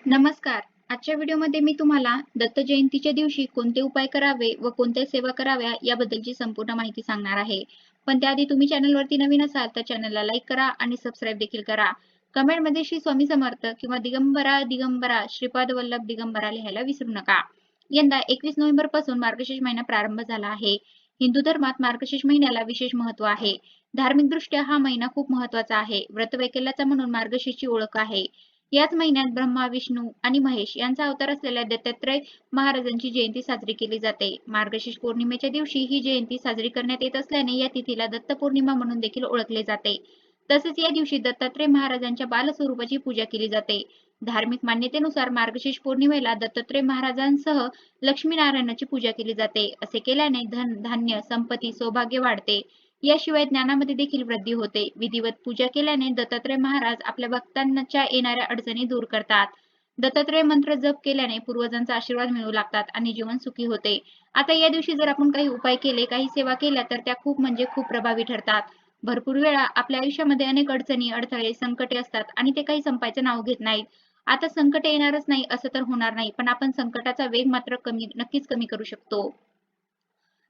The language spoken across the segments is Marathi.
नमस्कार. आजच्या व्हिडिओमध्ये मी तुम्हाला दत्त जयंतीच्या दिवशी कोणते उपाय करावे व कोणत्या सेवा कराव्या याबद्दलची संपूर्ण माहिती सांगणार आहे. पण त्याआधी तुम्ही चॅनलवरती नवीन असाल तर चॅनलला लाईक करा आणि सबस्क्राईब देखील करा. कमेंटमध्ये श्री स्वामी समर्थ किंवा दिगंबरा दिगंबरा श्रीपाद वल्लभ दिगंबरा लिहायला विसरू नका. यंदा 21 नोव्हेंबर पासून मार्गशीर्ष महिना प्रारंभ झाला आहे. हिंदू धर्मात मार्गशीर्ष महिन्याला विशेष महत्त्व आहे. धार्मिकदृष्ट्या हा महिना खूप महत्त्वाचा आहे. व्रतवैकल्याचा म्हणून मार्गशीर्षची ओळख आहे. याच महिन्यात ब्रह्मा, विष्णू आणि महेश यांचा अवतार असलेल्या दत्तात्रय महाराजांची जयंती साजरी केली जाते. मार्गशीर्ष पौर्णिमेच्या दिवशी ही जयंती साजरी करण्यात येत असल्याने या तिथीला दत्त पौर्णिमा म्हणून देखील ओळखले जाते. तसेच या दिवशी दत्तात्रय महाराजांच्या बालस्वरूपाची पूजा केली जाते. धार्मिक मान्यतेनुसार मार्गशीर्ष पौर्णिमेला दत्तात्रय महाराजांसह लक्ष्मीनारायणाची पूजा केली जाते. असे केल्याने धन, धान्य, संपत्ती, सौभाग्य वाढते. याशिवाय ज्ञानामध्ये देखील वृद्धी होते. विधिवत पूजा केल्याने दत्तात्रय महाराज आपल्या भक्तांच्या येणाऱ्या अडचणी दूर करतात. दत्तात्रय मंत्र जप केल्याने पूर्वजांचा आशीर्वाद मिळू लागतात आणि जीवन सुखी होते. आता या दिवशी जर आपण काही उपाय केले, काही सेवा केल्या तर त्या खूप म्हणजे खूप प्रभावी ठरतात. भरपूर वेळा आपल्या आयुष्यामध्ये अनेक अडचणी, अडथळे, संकटे असतात आणि ते काही संपायचं नाव घेत नाहीत. आता संकट येणारच नाही असं तर होणार नाही, पण आपण संकटाचा वेग मात्र नक्कीच कमी करू शकतो.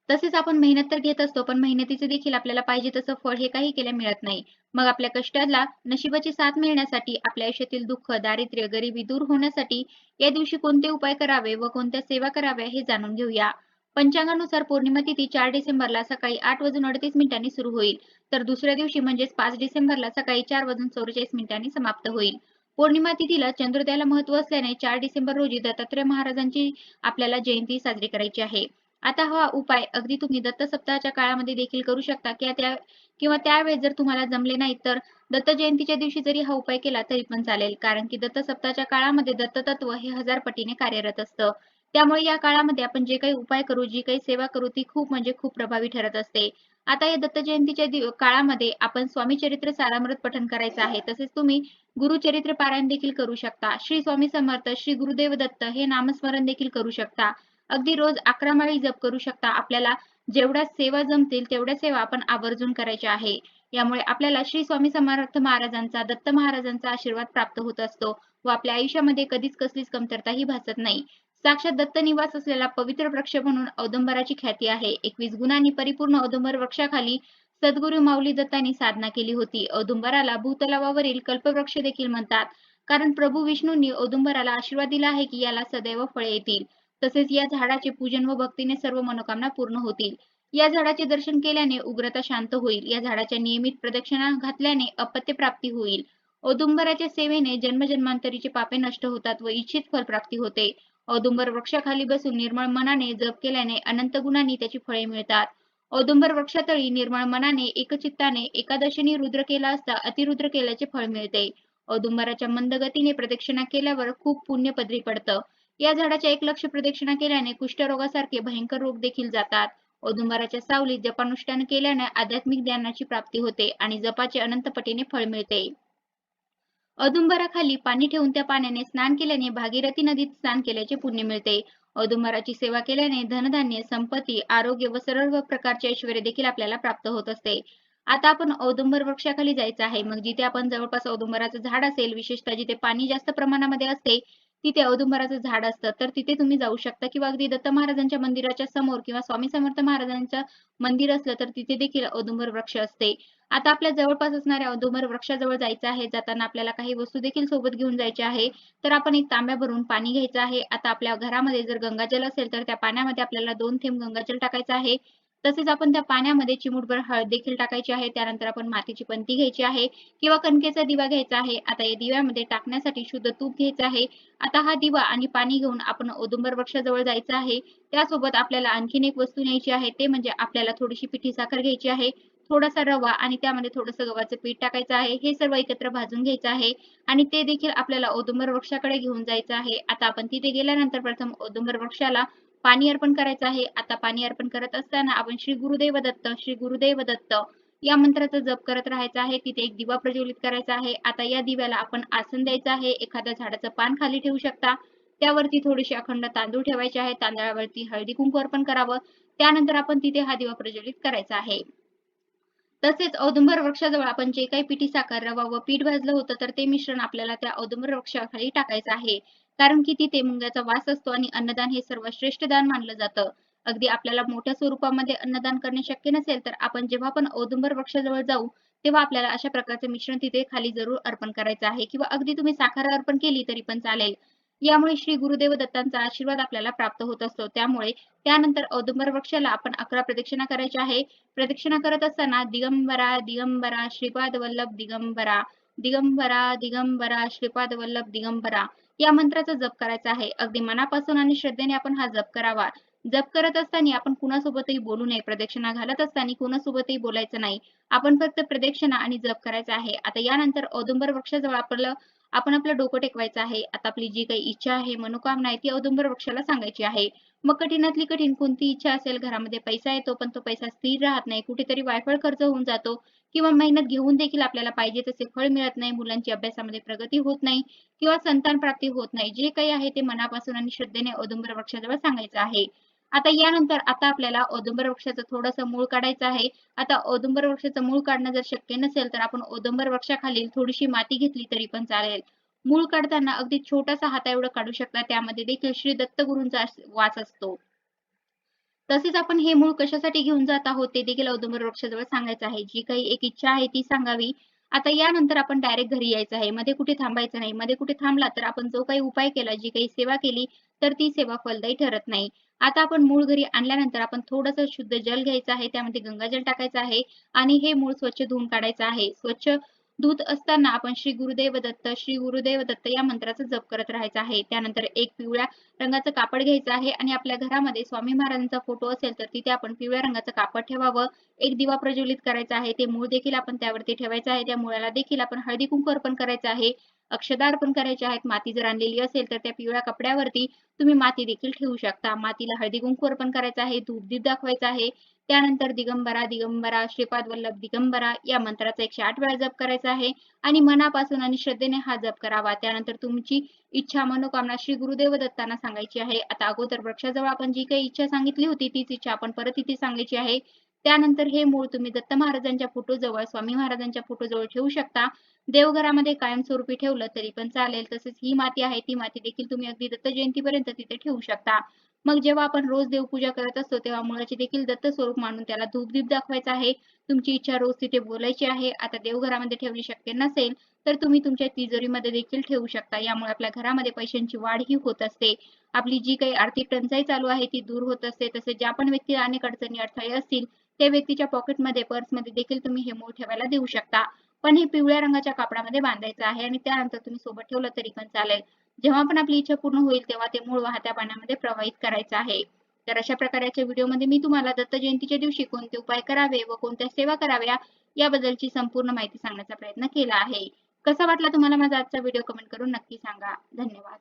तसेच आपण मेहनत तर घेत असतो, पण मेहनतीचे देखील आपल्याला पाहिजे तसं फळ हे काही केल्या मिळत नाही. मग आपल्या कष्टाला नशिबाची साथ मिळण्यासाठी, आपल्या आयुष्यातील दुःख, दारिद्र्य, गरिबी दूर होण्यासाठी या दिवशी कोणते उपाय करावे व कोणत्या सेवा कराव्या हे जाणून घेऊया. पंचांगानुसार पौर्णिमा तिथी 4 डिसेंबरला सकाळी 8:38 सुरू होईल, तर दुसऱ्या दिवशी म्हणजेच 5 डिसेंबरला सकाळी 4:44 समाप्त होईल. पौर्णिमा तिथीला चंद्रोदयाला महत्त्व असल्याने 4 डिसेंबर रोजी दत्तात्रय महाराजांची आपल्याला जयंती साजरी करायची आहे. आता हा उपाय अगदी तुम्ही दत्त सप्ताहाच्या काळामध्ये देखील करू शकता किंवा त्यावेळेस जर तुम्हाला जमले नाही तर दत्त जयंतीच्या दिवशी जरी हा उपाय केला तरी पण चालेल. कारण की दत्त सप्ताहाच्या काळामध्ये दत्ततत्व हे 1000 पटीने कार्यरत असतं. त्यामुळे या काळामध्ये आपण जे काही उपाय करू, जी काही सेवा करू ती खूप म्हणजे खूप प्रभावी ठरत असते. आता या दत्त जयंतीच्या काळामध्ये आपण स्वामी चरित्र सारामृत पठण करायचं आहे. तसेच तुम्ही गुरुचरित्र पारायण देखील करू शकता. श्री स्वामी समर्थ, श्री गुरुदेव दत्त हे नामस्मरण देखील करू शकता. अगदी रोज 11 माळी जप करू शकता. आपल्याला जेवढ्या सेवा जमतील तेवढ्या सेवा आपण आवर्जून करायच्या आहे. यामुळे आपल्याला श्री स्वामी समर्थ महाराजांचा, दत्त महाराजांचा आशीर्वाद प्राप्त होत असतो व आपल्या आयुष्यामध्ये कधीच कसलीच कमतरताही भासत नाही. साक्षात दत्त निवास असलेला पवित्र वृक्ष म्हणून औदुंबराची ख्याती आहे. 21 गुणांनी परिपूर्ण औदुंबर वृक्षाखाली सद्गुरू माऊली दत्तांनी साधना केली होती. औदुंबराला भूतलावावरील कल्पवृक्ष देखील म्हणतात. कारण प्रभू विष्णूंनी औदुंबराला आशीर्वाद दिला आहे की याला सदैव फळे येतील. तसेच या झाडाचे पूजन व भक्तीने सर्व मनोकामना पूर्ण होतील. या झाडाचे दर्शन केल्याने उग्रता शांत होईल. या झाडाच्या नियमित प्रदक्षिणा घातल्याने अपत्य प्राप्ती होईल. औदुंबराच्या सेवेने जन्मजन्मांतरीची पापे नष्ट होतात व इच्छित फल प्राप्ती होते. औदुंबर वृक्षाखाली बसून निर्मळ मनाने जप केल्याने अनंत गुणांनी त्याची फळे मिळतात. औदुंबर वृक्षातळी निर्मळ मनाने एकचित्ताने एकादशीने रुद्र केला असता अतिरुद्र केल्याचे फळ मिळते. औदुंबराच्या मंद गतीने प्रदक्षिणा केल्यावर खूप पुण्य पदरी पडतं. या झाडाच्या 1 लक्ष प्रदक्षिणा केल्याने कुष्ठरोगासारखे भयंकर रोग देखील जातात. औदुंबराच्या सावलीत जपानुष्ठान केल्याने आध्यात्मिक ज्ञानाची प्राप्ती होते आणि जपाचे अनंत पटीने फळ मिळते. औदुंबराखाली पाणी ठेवून त्या पाण्याने स्नान केल्याने भागीरथी नदीत स्नान केल्याचे पुण्य मिळते. औदुंबराची सेवा केल्याने धनधान्य, संपत्ती, आरोग्य व सर्व प्रकारचे ऐश्वर्य देखील आपल्याला प्राप्त होत असते. आता आपण औदुंबर वृक्षाखाली जायचं आहे. मग जिथे आपण जवळपास औदुंबराचं झाड असेल, विशेषतः जिथे पाणी जास्त प्रमाणामध्ये असते, तिथे औदुंबराचं झाड असतं. तर तिथे तुम्ही जाऊ शकता किंवा अगदी दत्त महाराजांच्या मंदिराच्या समोर किंवा स्वामी समर्थ महाराजांचं मंदिर असलं तर तिथे देखील औदुंबर वृक्ष असते. आता आपल्या जवळपास असणाऱ्या औदुंबर वृक्षाजवळ जायचं आहे. जाताना आपल्याला काही वस्तू देखील सोबत घेऊन जायच्या आहे. तर आपण एक तांब्या भरून पाणी घ्यायचं आहे. आता आपल्या घरामध्ये जर गंगाजल असेल तर त्या पाण्यामध्ये आपल्याला 2 थेंब गंगाजल टाकायचं आहे. तसेच आपण त्या पाण्यामध्ये चिमूटभर हळद देखील टाकायची आहे. त्यानंतर आपण मातीची पंती घ्यायची आहे किंवा कणकेचा दिवा घ्यायचा आहे. आता या दिव्यामध्ये टाकण्यासाठी शुद्ध तूप घ्यायचं आहे. आता हा दिवा आणि पाणी घेऊन आपण औदुंबर वृक्षाजवळ जायचं आहे. त्यासोबत आपल्याला आणखीन एक वस्तू न्यायची आहे. ते म्हणजे आपल्याला थोडीशी पिठी साखर घ्यायची आहे. थोडासा रवा आणि त्यामध्ये थोडंसं गव्हाचं पीठ टाकायचं आहे. हे सर्व एकत्र भाजून घ्यायचं आहे आणि ते देखील आपल्याला औदुंबर वृक्षाकडे घेऊन जायचं आहे. आता आपण तिथे गेल्यानंतर प्रथम औदुंबर वृक्षाला पाणी अर्पण करायचं आहे. आता पाणी अर्पण करत असताना आपण श्री गुरुदेव दत्त, श्री गुरुदेव दत्त या मंत्राचा जप करत राहायचा आहे. तिथे एक दिवा प्रज्वलित करायचा आहे. आता या दिव्याला आपण आसन द्यायचं आहे. एखाद्या झाडाचं पान खाली ठेवू शकता. त्यावरती थोडेसे अखंड तांदूळ ठेवायचे आहेत. तांदळावरती हळदी कुंकू अर्पण करावं. त्यानंतर आपण तिथे हा दिवा प्रज्वलित करायचा आहे. तसेच औदुंबर वृक्षाजवळ आपण जे काही पिठी साखर, रवा व पीठ भाजलं होतं, तर ते मिश्रण आपल्याला त्या औदुंबर वृक्षाखाली टाकायचं आहे. कारण की तिथे मुंग्याचा वास असतो आणि अन्नदान हे सर्वश्रेष्ठ दान मानलं जातं. अगदी आपल्याला मोठ्या स्वरूपामध्ये अन्नदान करणे शक्य नसेल, तर आपण जेव्हा पण औदुंबर वृक्षाजवळ जाऊ, तेव्हा आपल्याला अशा प्रकारचे मिश्रण तिथे खाली जरूर अर्पण करायचं आहे किंवा अगदी तुम्ही साखर अर्पण केली तरी पण चालेल. यामुळे श्री गुरुदेव दत्तांचा आशीर्वाद आपल्याला प्राप्त होत असतो. त्यामुळे त्यानंतर औदुंबर वृक्षाला आपण 11 प्रदक्षिणा करायच्या आहे. प्रदक्षिणा करत असताना दिगंबरा दिगंबरा श्रीपाद वल्लभ दिगंबरा, दिगंबरा दिगंबरा श्रीपाद वल्लभ दिगंबरा या मंत्राचा जप करायचा आहे. अगदी मनापासून आणि श्रद्धेने आपण हा जप करावा. जप करत असताना आपण कुणासोबतही बोलू नये. प्रदक्षिणा घालत असताना कुणासोबतही बोलायचं नाही. आपण फक्त प्रदक्षिणा आणि जप करायचा आहे. आता यानंतर औदुंबर वृक्षाजवळ आपण आपलं डोकं टेकवायचं आहे. आता आपली जी काही इच्छा आहे, मनोकामना आहे ती औदुंबर वृक्षाला सांगायची आहे. मग कठीणातली कठीण कोणती इच्छा असेल, घरामध्ये पैसा येतो, पण तो पैसा स्थिर राहत नाही, कुठेतरी वायफळ खर्च होऊन जातो किंवा मेहनत घेऊन देखील आपल्याला पाहिजे तसे फळ मिळत नाही, मुलांची अभ्यासामध्ये प्रगती होत नाही किंवा संतान प्राप्ती होत नाही. जे काही आहे ते मनापासून आणि श्रद्धेने औदुंबर वृक्षाजवळ सांगायचं आहे. आता आपल्याला औदुंबर वृक्षाचं थोडंसं मूळ काढायचं आहे. आता औदुंबर वृक्षाचं मूळ काढणं जर शक्य नसेल, तर आपण औदुंबर वृक्षाखालील थोडीशी माती घेतली तरी पण चालेल. मूळ काढताना अगदी छोटासा हाताएवढं काढू शकता. त्यामध्ये देखील श्री दत्तगुरूंचा वास असतो. तसेच आपण हे मूळ कशासाठी घेऊन जात आहोत ते देखील औदुंबर वृक्षाजवळ सांगायचं आहे. जी काही एक इच्छा आहे ती सांगावी. आता यानंतर आपण डायरेक्ट घरी यायचं आहे. मध्ये कुठे थांबायचं नाही. मध्ये कुठे थांबला तर आपण जो काही उपाय केला, जी काही सेवा केली, तर ती सेवा फलदायी ठरत नाही. आता आपण मूळ घरी आणल्यानंतर आपण थोडंसं शुद्ध जल घ्यायचं आहे. त्यामध्ये गंगाजल टाकायचं आहे आणि हे मूळ स्वच्छ धुवून काढायचं आहे. स्वच्छ धुत असताना आपण श्री गुरुदेव दत्त, श्री गुरुदेव दत्त या मंत्राचा जप करत राहायचा आहे. त्यानंतर एक पिवळ्या रंगाचं कापड घ्यायचं आहे आणि आपल्या घरामध्ये स्वामी महाराजांचा फोटो असेल तर तिथे आपण पिवळ्या रंगाचं कापड ठेवावं. एक दिवा प्रज्वलित करायचा आहे. ते मूळ देखील आपण त्यावरती ठेवायचं आहे. त्या मुळाला देखील आपण हळदी-कुंकू अर्पण करायचं आहे. अक्षता अर्पण करायचे आहेत. माती जर आणलेली असेल तर त्या पिवळ्या कपड्यावरती तुम्ही माती देखील ठेवू शकता. मातीला हळदी-कुंकू अर्पण करायचं आहे. धूप-दीप दाखवायचा आहे. त्यानंतर दिगंबरा, दिगंबरा, श्रीपाद वल्लभ दिगंबरा या मंत्राचा 108 वेळा जप करायचा आहे आणि मनापासून आणि श्रद्धेने हा जप करावा. त्यानंतर तुमची इच्छा, मनोकामना श्री गुरुदेव दत्तांना सांगायची आहे. आता अगोदर वृक्षाजवळ आपण जी काही इच्छा सांगितली होती, तीच इच्छा आपण परत इथे सांगायची आहे. त्यानंतर हे मूळ तुम्ही दत्त महाराजांच्या फोटोजवळ, स्वामी महाराजांच्या फोटोजवळ ठेवू शकता. देवघरामध्ये कायमस्वरूपी ठेवलं तरी पण चालेल. तसेच ही माती आहे, ती माती देखील तुम्ही अगदी दत्त जयंतीपर्यंत तिथे ठेवू शकता. मग जेव्हा आपण रोज देवपूजा करत असतो, तेव्हा मुळाची देखील दत्त स्वरूप मानून त्याला धूप-दीप दाखवायचा आहे. तुमची इच्छा रोज तिथे बोलायची आहे. आता देवघरामध्ये ठेवणे शक्य नसेल, तर तुम्ही तुमच्या तिजोरीमध्ये देखील ठेवू शकता. यामुळे आपल्या घरामध्ये पैशांची वाढ ही होत असते. आपली जी काही आर्थिक टंचाई चालू आहे ती दूर होत असते. तसेच ज्या पण व्यक्तीला अनेक अडचणी, अडथळे असतील, त्या व्यक्तीच्या पॉकेटमध्ये, पर्समध्ये देखील तुम्ही हे मूळ ठेवायला देऊ शकता. पण हे पिवळ्या रंगाच्या कापडामध्ये बांधायचं आहे आणि त्यानंतर तुम्ही सोबत ठेवलं तरी पण चालेल. जेव्हा पण आपली इच्छा पूर्ण होईल, तेव्हा ते मूळ वाहत्या पाण्यामध्ये प्रवाहित करायचं आहे. तर अशा प्रकारच्या व्हिडिओमध्ये मी तुम्हाला दत्त जयंतीच्या दिवशी कोणते उपाय करावे व कोणत्या सेवा कराव्या याबद्दलची संपूर्ण माहिती सांगण्याचा प्रयत्न केला आहे. कसा वाटला तुम्हाला माझा आजचा व्हिडिओ कमेंट करून नक्की सांगा. धन्यवाद.